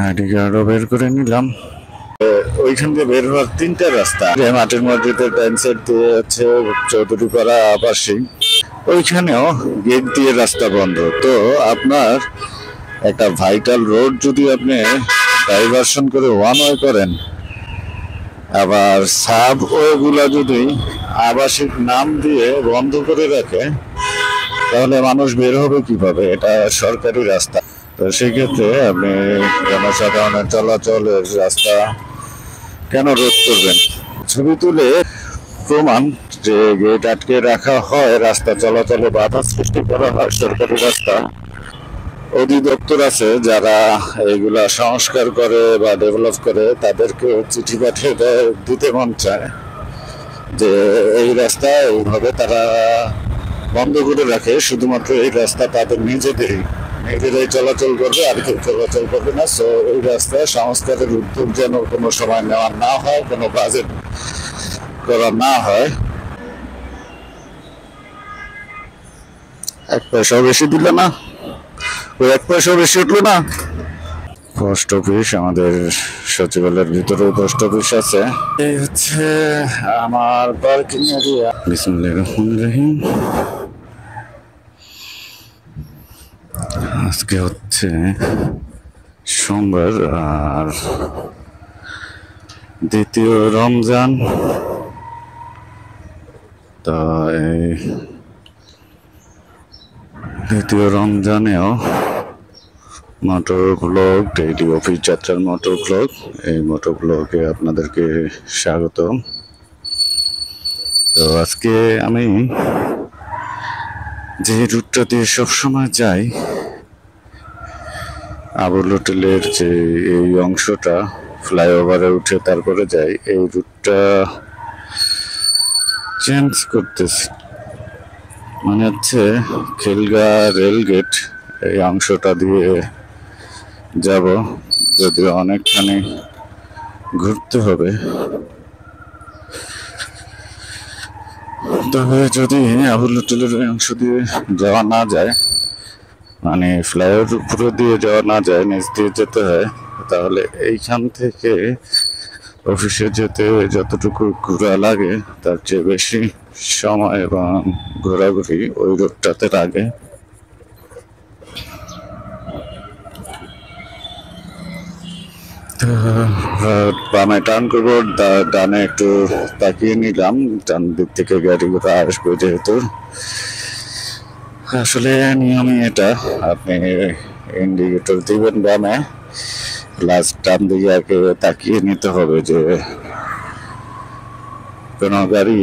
ID কার্ডও বের করে নিলাম। ওইখান দিয়ে বের হওয়ার তিনটা রাস্তা, মাঠের মসজিদের ডান সাইড দিয়ে হচ্ছে চৌধুরীপাড়া আবাসিক, ওইখানেও গেট দিয়ে রাস্তা বন্ধ। তো আপনার একটা ভাইটাল রোড যদি আপনি ডাইভারশন করে ওয়ান ওয়ে করেন, আবার সাব ওয়েগুলা যদি আবাসিক নাম দিয়ে বন্ধ করে রাখে, তাহলে মানুষ বের হবে কিভাবে? এটা সরকারি রাস্তা। তো সেক্ষেত্রে আপনি জনসাধারণের চলাচলের রাস্তা কেন রোধ করবেন? ছবি তুলে প্রমাণ যে গেট আটকে রাখা হয়, রাস্তা চলাচলে বাধা সৃষ্টি করা হয়, সরকারি রাস্তা অধিদপ্তর আছে যারা এগুলা সংস্কার করে বা ডেভেলপ করে, তাদেরকে চিঠি পাঠিয়ে দিতে মন চায় যে এই রাস্তা এইভাবে তারা বন্ধ করে রাখে, শুধুমাত্র এই রাস্তা তাদের নিজেরাই চলাচল করবে, আর কেউ চলাচল করবে না। সো এই রাস্তায় সংস্কারের উদ্যোগ যেন কোনো সময় নেওয়া না হয়, কোনো বাজেট করা না হয়। এক পয়সাও বেশি দিল না, ওই এক পয়সাও বেশি উঠলো না। পোস্ট অফিস, আমাদের সচিবালয়ের ভিতরে পোস্ট অফিস আছে। এই হচ্ছে আমার পার্কিং এরিয়া। বিসমিল্লাহির রহমানির রহিম। আজকে হচ্ছে সোমবার আর দ্বিতীয় রমজান। তো এই দ্বিতীয় রমজানেও মোটর ব্লগ, ডেইলি অফিস যাত্রার মোটর ব্লগ, এই মোটর ব্লগে আপনাদেরকে স্বাগত। তো আজকে আমি যে রুটটা দিয়ে সবসময় যাই, আবুল হোটেলের যে এই অংশটা ফ্লাইওভারে উঠে তারপরে যাই, এই রুটটা চেঞ্জ করতেছি। মানে হচ্ছে খিলগা রেলগেট এই অংশটা দিয়ে যাব, যদিও অনেকখানি ঘুরতে হবে। তবে যদি আবুল হোটেলের অংশ দিয়ে যাওয়া না যায়, মানে ফ্লাইওভার উপরে দিয়ে যাওয়া না যায়, নিচ দিয়ে যেতে হয়, তাহলে এইখান থেকে অফিসে যেতে যতটুকু ঘোরা লাগে তার চেয়ে বেশি সময় এবং ঘোরাঘুরি ওই রোডটাতে লাগে। বামে টার্ন করবো, ডানে একটু তাকিয়ে নিলাম, ডান দিক থেকে গাড়ি ঘোড়া আসবে যেহেতু। আসলে নিয়মই এটা, আপনি ইন্ডিকেটর দিবেন বামে, লাস্ট ডান দিকে আগে তাকিয়ে নিতে হবে যে কোনো গাড়ি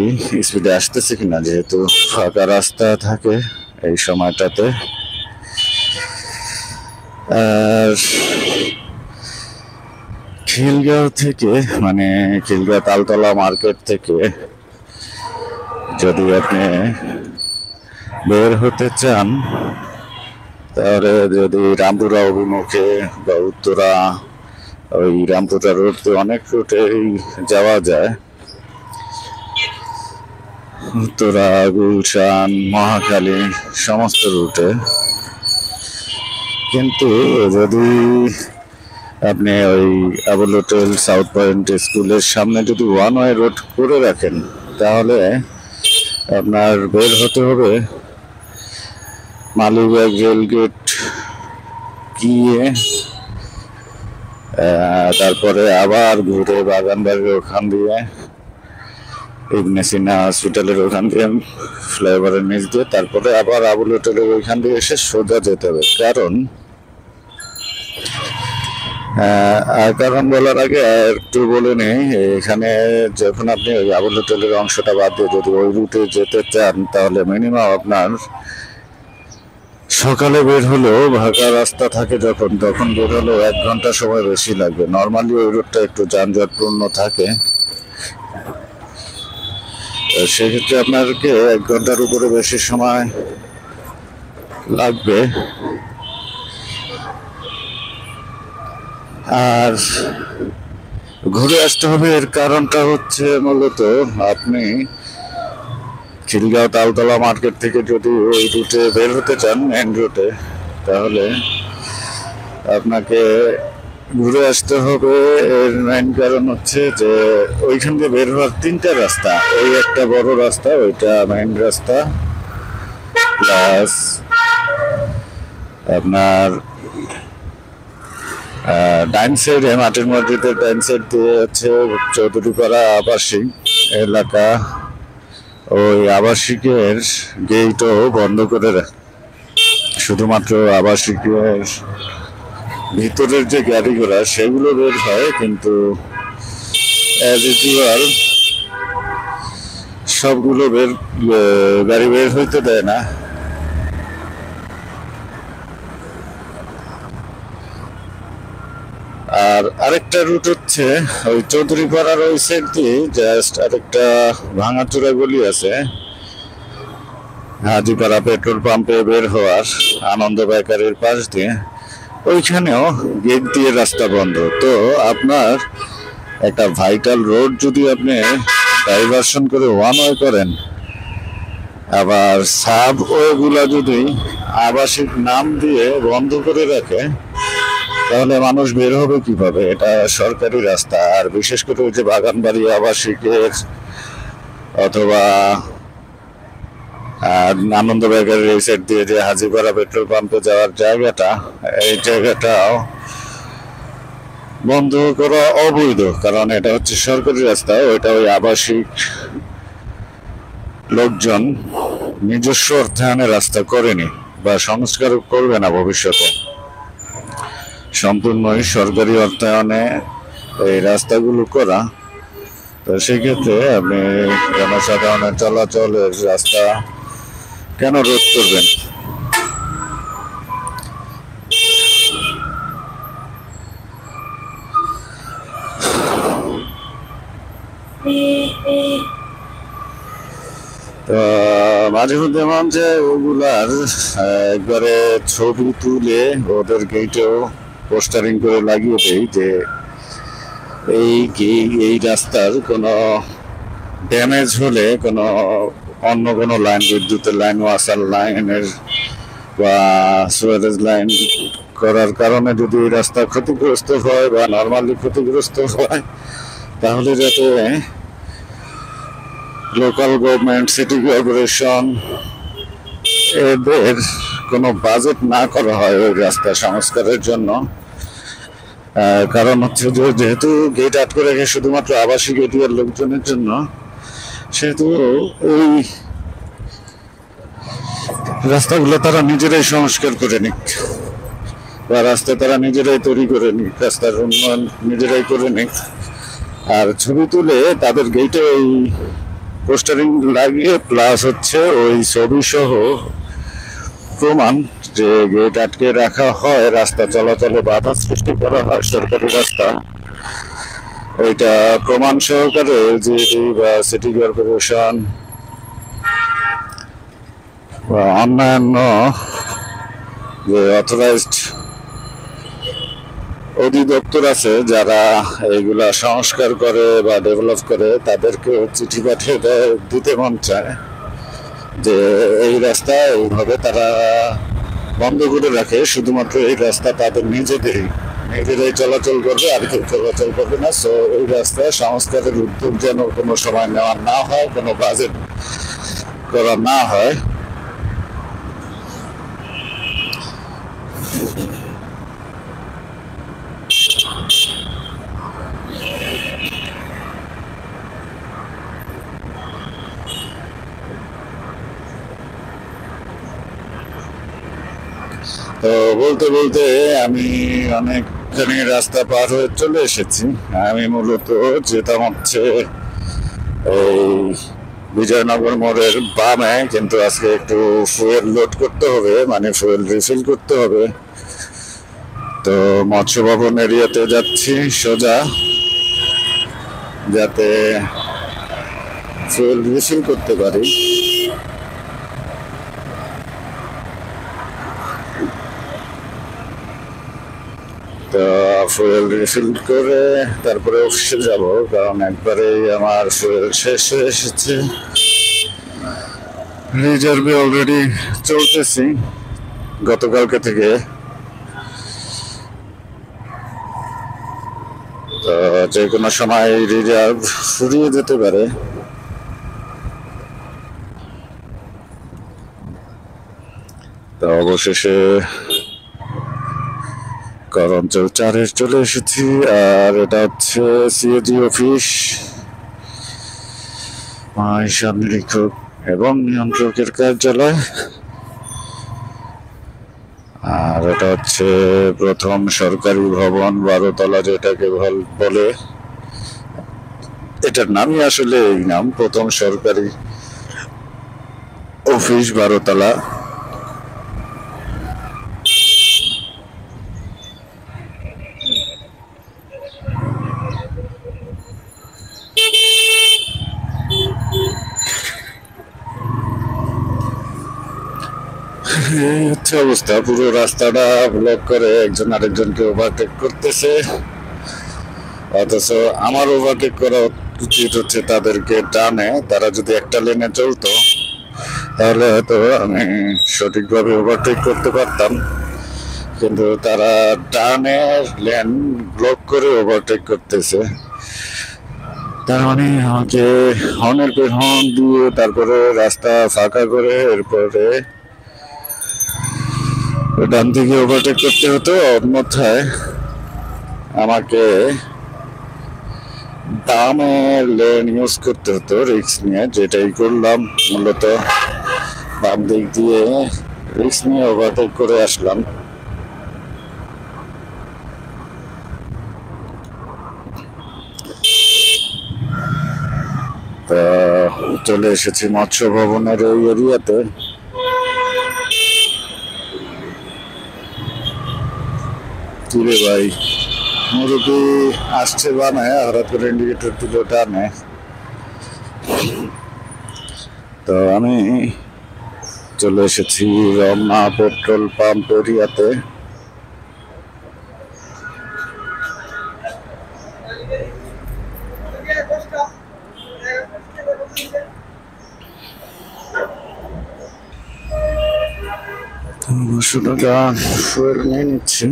স্পিডে আসতেছে কিনা, যেহেতু ফাঁকা রাস্তা থাকে এই সময়টাতে। আর খিলগাঁও থেকে, মানে খিলগাঁও তালতলা মার্কেট থেকে যদি আপনি বের হতে চান, তাহলে যদি রামপুরা অভিমুখে বা উত্তরা, ওই রামপুরা রোড অনেক রুটেই যাওয়া যায়, উত্তরা, গুলশান, মহাখালী সমস্ত রুটে। কিন্তু যদি আপনি ওই আবুল হোটেল, সাউথ পয়েন্ট স্কুলের সামনে যদি ওয়ান ওয়ে রোড করে রাখেন, তাহলে আপনার বের হতে হবে মালিবাগ রেলগেট গিয়ে, তারপরে আবার ঘুরে বাগানবাড়ির ওখান দিয়ে, ইবনে সিনা হসপিটালের ওখান দিয়ে, ফ্লাইওভারের নিচ দিয়ে, তারপরে আবার আবুল হোটেলের ওইখান দিয়ে এসে সোজা যেতে হবে। কারণ বলার আগে একটু বলে নেই, এখানে যখন আপনি ওই আবুল হোটেলের অংশটা বাদ দিয়ে যদি ওই রুটে যেতে চান, তাহলে মিনিমাম আপনার সকালে বের হলেও ফাঁকা রাস্তা থাকে যখন, তখন বের হলেও 1 ঘন্টা সময় বেশি লাগবে। নর্মালি ওই রুটটা একটু যানজটপূর্ণ থাকে, সেক্ষেত্রে আপনাকে 1 ঘন্টার উপরে বেশি সময় লাগবে। আর ঘুরে আসতে হবে, এর কারণটা হচ্ছে মূলত আপনি খিলগাঁও তালতলা মার্কেট থেকে যদি ওই রুটে বের হতে চান, মেন রুটে, তাহলে আপনাকে ঘুরে আসতে হবে। এর মেইন কারণ হচ্ছে যে ওইখান দিয়ে বের হওয়ার তিনটা রাস্তা, ওই একটা বড় রাস্তা, ওইটা মেইন রাস্তা, প্লাস আপনার ডাইন সাইডে মাটির মসজিদের ডাইন সাইড দিয়ে হচ্ছে চৌধুরীপাড়া আবাসিক এলাকা। ওই আবাসিকের গেটও বন্ধ করে রাখে, শুধুমাত্র আবাসিকের ভিতরের যে গাড়িগুলা সেগুলো বের হয়, কিন্তু অ্যাজ ইউজুয়াল সবগুলো গাড়ি বের হইতে দেয় না। আর আরেকটা রুট হচ্ছে ওই চৌধুরীপাড়ার ওই সাইড দিয়ে জাস্ট আরেকটা ভাঙাচোরা গলি আছে, হাজিপাড়া পেট্রোল পাম্পে বের হওয়ার আনন্দ বেকারির পাশ দিয়ে, ওইখানেও গেট দিয়ে রাস্তা বন্ধ। তো আপনার একটা ভাইটাল রোড যদি আপনি ডাইভারশন করে ওয়ান ওয়ে করেন, আবার সাব ওয়েগুলা যদি আবাসিক নাম দিয়ে বন্ধ করে রাখে, তাহলে মানুষ বের হবে কিভাবে? এটা সরকারি রাস্তা। আর বিশেষ করে ওই যে বাগানবাড়ি আবাসিকের অথবা আনন্দ বেকারির এই সাইড দিয়ে যে হাজিপাড়া পেট্রোল পাম্পে যাওয়ার জায়গাটা, এই জায়গাটাও বন্ধ করা অবৈধ, কারণ এটা হচ্ছে সরকারি রাস্তা। ওইটা ওই আবাসিক লোকজন নিজস্ব অর্থায়নে রাস্তা করেনি বা সংস্কার করবে না ভবিষ্যতে, সম্পূর্ণই সরকারি অর্থায়নে এই রাস্তাগুলো করা। তো সেক্ষেত্রে আপনি জনসাধারণের চলাচলের রাস্তা কেন রোধ করবেন? তো মাঝে মধ্যে এমন যে ওগুলার একবারে ছবি তুলে ওদের গেটেও পোস্টারিং করে লাগিয়ে দেয় যে এই রাস্তার কোনো ড্যামেজ হলে, কোনো অন্য কোনো লাইন, বিদ্যুতের লাইন, ওয়াসার লাইনের বা সুয়ারেজ লাইন করার কারণে যদি এই রাস্তা ক্ষতিগ্রস্ত হয় বা নর্মালি ক্ষতিগ্রস্ত হয়, তাহলে যাতে লোকাল গভর্নমেন্ট, সিটি কর্পোরেশন এদের কোনো বাজেট না করা হয় ওই রাস্তা সংস্কারের জন্য। কারণ হচ্ছে যে যেহেতু গেট আটকে রেখে শুধুমাত্র আবাসিক এরিয়ার লোকজনের জন্য, সেহেতু এই রাস্তাগুলো তারা নিজেরাই সংস্কার করে নিক বা রাস্তা তারা নিজেরাই তৈরি করে নিক, রাস্তার উন্নয়ন নিজেরাই করে নিক। আর ছবি তুলে তাদের গেটে ওই পোস্টারিং লাগিয়ে প্লাস হচ্ছে ওই ছবি সহ প্রমাণ যে গেট আটকে রাখা হয়, রাস্তা চলাচলে বাধা সৃষ্টি করা হয় সরকারি রাস্তা, ওইটা প্রমাণ সহকারে জিডি বা সিটি কর্পোরেশন বা অন্যান্য যে অথরাইজড অধিদপ্তর আছে যারা এগুলা সংস্কার করে বা ডেভেলপ করে, তাদেরকে চিঠি পাঠিয়ে দিতে মন চায় যে এই রাস্তা এইভাবে তারা বন্ধ করে রাখে, শুধুমাত্র এই রাস্তা তাদের নিজেরাই চলাচল করবে, আর কেউ চলাচল করবে না। সো এই রাস্তায় সংস্কারের উদ্যোগ যেন কোনো সময় নেওয়া না হয়, কোনো বাজেট করা না হয়। তো বলতে বলতে আমি অনেকখানি রাস্তা পার হয়ে চলে এসেছি। আমি মূলত যেতাম হচ্ছে এই বিজয়নগর মোড়ের বামে, কিন্তু আজকে একটু ফুয়েল লোড করতে হবে, মানে ফুয়েল রিফিল করতে হবে। তো মৎস্য ভবন এরিয়াতে যাচ্ছি সোজা, যাতে ফুয়েল রিফিল করতে পারি। তো ফুয়েল রিফিল করে তারপরে অফিসে যাব, কারণ একবারেই আমার ফুয়েল শেষ হয়ে এসেছে। রিজার্ভে অলরেডি চলতেছি গতকালকে থেকে। তো যে কোনো সময় রিজার্ভ ফুরিয়ে যেতে পারে। তো অবশেষে করঞ্চল 4-এ চলে এসেছি। আর এটা হচ্ছে সিএজি অফিস, হিসাব নিরীক্ষক এবং নিয়ন্ত্রকের কার্যালয়। আর এটা হচ্ছে প্রথম সরকারি ভবন 12 তলা, যেটাকে বলে। এটার নামই আসলে এই নাম, প্রথম সরকারি অফিস 12 তলা। এই হচ্ছে অবস্থা, পুরো রাস্তাটা ব্লক করে একজন আরেকজনকে ওভারটেক করতেছে। অথচ আমার ওভারটেক করা উচিত হচ্ছে তাদেরকে ডানে। তারা যদি একটা লেনে চলতো তাহলে হয়তো আমি সঠিকভাবে ওভারটেক করতে পারতাম, কিন্তু তারা ডানে লেন ব্লক করে ওভারটেক করতেছে। তার মানে আমাকে হর্নের পর হর্ন দিয়ে তারপরে রাস্তা ফাঁকা করে এরপরে ডান দিকে ওভারটেক করতে হতো। অন্যথায় আমাকে বামে লেন ইউজ করতে হতো রিস্ক নিয়ে, যেটাই করলাম। মূলত বাম দিক দিয়ে রিস্ক নিয়ে ওভারটেক করে আসলাম। তা চলে এসেছি মৎস্য ভবনের এই এরিয়াতে। কিরে ভাই, মুরুবি আসছে বানায়, হঠাৎ করে ইন্ডিকেটর দিল টানে। তো আমি চলে এসেছি রমনা পেট্রোল পাম্প এরিয়াতে। টাকা ফুয়েল নিয়ে নিচ্ছি।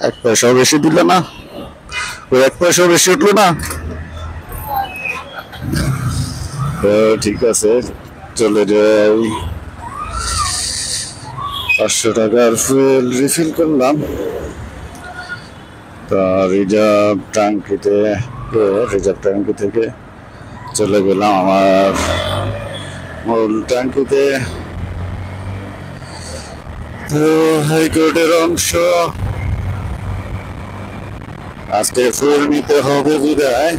এক পয়সাও বেশি দিল না, ওই এক পয়সাও বেশি উঠলো না। ঠিক আছে, চলে যাই। 500 টাকার ফুয়েল রিফিল করলাম। তা রিজার্ভ ট্যাঙ্কি থেকে চলে গেলাম আমার মূল ট্যাঙ্কিতে। তো হাইকোর্টের অংশ আজকে ফুয়েল নিতে হবে বিদায়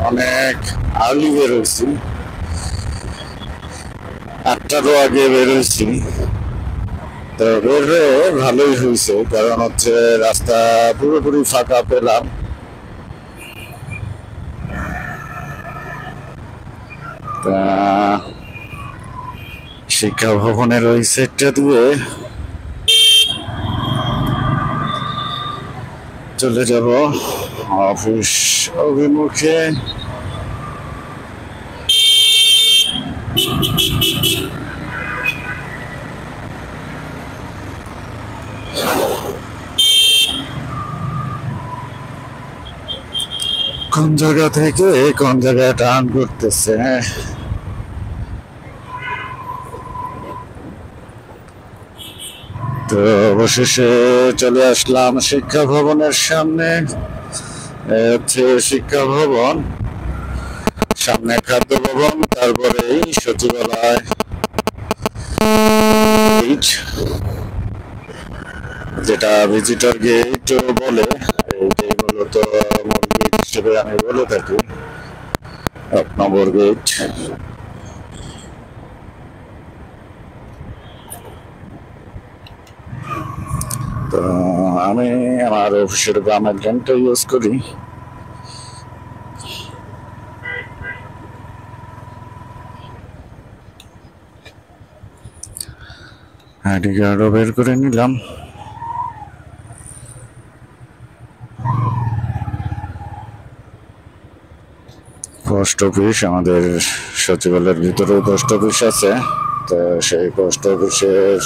অনেক আর্লি বেরোইছি, 8টারও আগে বেরোইছি। তো বের হয়ে ভালোই হয়েছে, কারণ হচ্ছে রাস্তা পুরোপুরি ফাঁকা পেলাম। তা শিক্ষা ভবনের ওই সেটটা দিয়ে চলে যাব অফিস অভিমুখে। কোন জায়গা থেকে কোন জায়গায় টার্ন করতেছে। তো অবশেষে চলে আসলাম শিক্ষা ভবনের সামনে। হচ্ছে শিক্ষা ভবন, সামনে খাদ্য ভবন, তারপরেই সচিবালয়, যেটা ভিজিটর গেট বলে। এইটাই মূলত মূল গেট হিসেবে আমি বলে থাকি, 1 নম্বর গেট। তো আমি আমার অফিসের গ্রামের ল্যান্ডটা ইউজ করি। আইডি কার্ডও বের করে নিলাম। পোস্ট অফিস, আমাদের সচিবালয়ের ভিতরে পোস্ট অফিস আছে। তো সেই পোস্ট অফিসের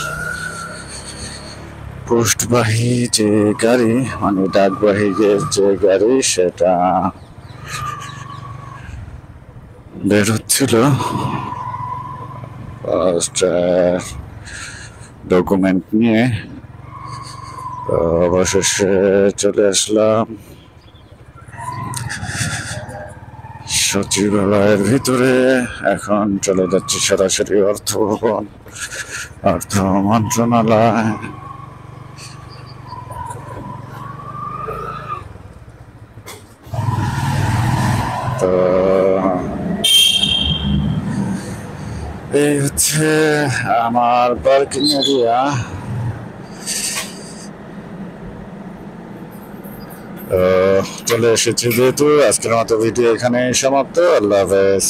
পোস্টবাহী যে গাড়ি, মানে ডাকবাহীদের যে গাড়ি, সেটা বের হচ্ছিল ডকুমেন্ট নিয়ে। তো অবশেষে চলে আসলাম সচিবালয়ের ভিতরে। এখন চলে যাচ্ছি সরাসরি অর্থ ভবন, অর্থ মন্ত্রণালয়। তো এই হচ্ছে আমার পার্কিং এরিয়া। চলে এসেছি যেহেতু, আজকের মতো ভিডিও এখানে সমাপ্ত। আল্লাহ হাফেজ।